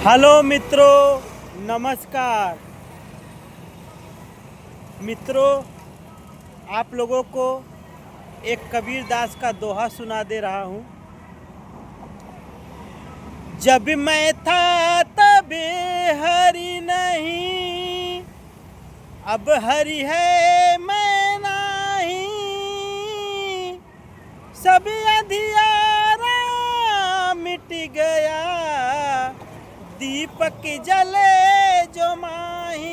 Hello मित्रों, नमस्कार। मित्रों, आप लोगों को एक कबीरदास का दोहा सुना दे रहा हूँ। जब मैं था तब हरि नहीं, अब हरि है मैं नहीं। सब अंधियारा मिट गया, दीपक जले जो माही।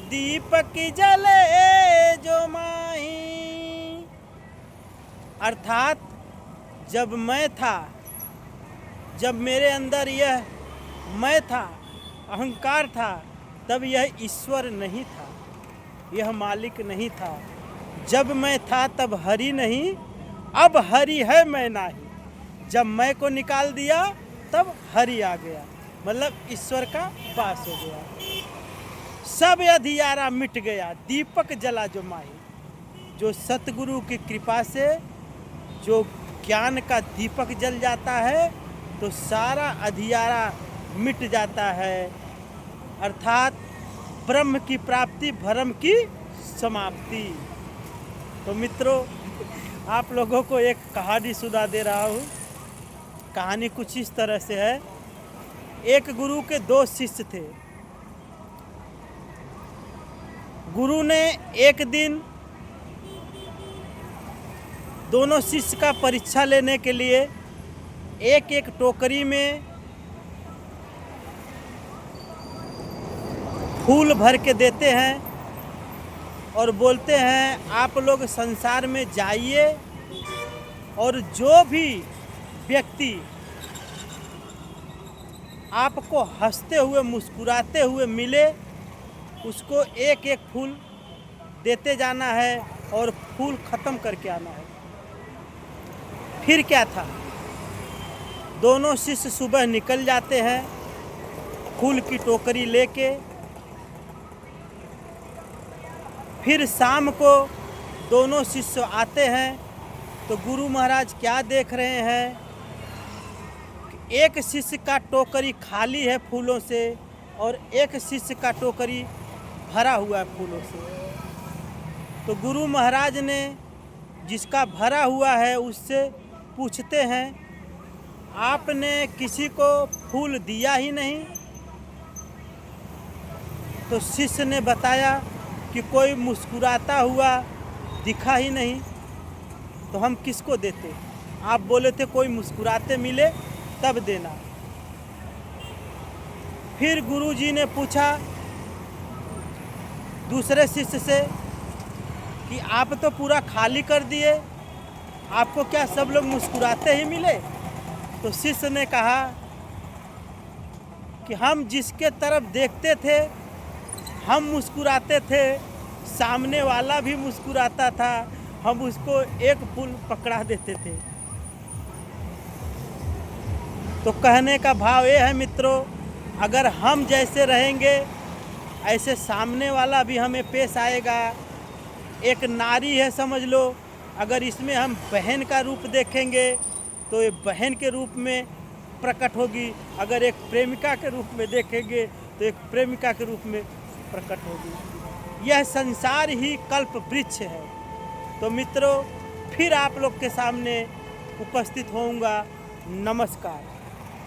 दीपक जले जो माही। अर्थात जब मैं था, जब मेरे अंदर यह मैं था, अहंकार था, तब यह ईश्वर नहीं था, यह मालिक नहीं था। जब मैं था तब हरि नहीं, अब हरि है मैं नहीं। जब मैं को निकाल दिया तब हरि आ गया, मतलब ईश्वर का वास हो गया। सब अंधियारा मिट गया, दीपक जला जो माही। जो सतगुरु की कृपा से जो ज्ञान का दीपक जल जाता है तो सारा अंधियारा मिट जाता है। अर्थात ब्रह्म की प्राप्ति, भ्रम की समाप्ति। तो मित्रों, आप लोगों को एक कहानी सुना दे रहा हूँ। कहानी कुछ इस तरह से है। एक गुरु के दो शिष्य थे। गुरु ने एक दिन दोनों शिष्य का परीक्षा लेने के लिए एक एक टोकरी में फूल भर के देते हैं और बोलते हैं, आप लोग संसार में जाइए और जो भी व्यक्ति आपको हंसते हुए, मुस्कुराते हुए मिले, उसको एक एक फूल देते जाना है और फूल ख़त्म करके आना है। फिर क्या था, दोनों शिष्य सुबह निकल जाते हैं फूल की टोकरी लेके। फिर शाम को दोनों शिष्य आते हैं तो गुरु महाराज क्या देख रहे हैं, एक शिष्य का टोकरी खाली है फूलों से और एक शिष्य का टोकरी भरा हुआ है फूलों से। तो गुरु महाराज ने जिसका भरा हुआ है उससे पूछते हैं, आपने किसी को फूल दिया ही नहीं? तो शिष्य ने बताया कि कोई मुस्कुराता हुआ दिखा ही नहीं, तो हम किसको देते? आप बोले थे कोई मुस्कुराते मिले तब देना। फिर गुरुजी ने पूछा दूसरे शिष्य से कि आप तो पूरा खाली कर दिए, आपको क्या सब लोग मुस्कुराते ही मिले? तो शिष्य ने कहा कि हम जिसके तरफ देखते थे हम मुस्कुराते थे, सामने वाला भी मुस्कुराता था, हम उसको एक फूल पकड़ा देते थे। तो कहने का भाव ये है मित्रों, अगर हम जैसे रहेंगे ऐसे सामने वाला भी हमें पेश आएगा। एक नारी है समझ लो, अगर इसमें हम बहन का रूप देखेंगे तो ये बहन के रूप में प्रकट होगी, अगर एक प्रेमिका के रूप में देखेंगे तो एक प्रेमिका के रूप में प्रकट होगी। यह संसार ही कल्प वृक्ष है। तो मित्रों, फिर आप लोग के सामने उपस्थित होऊंगा। नमस्कार।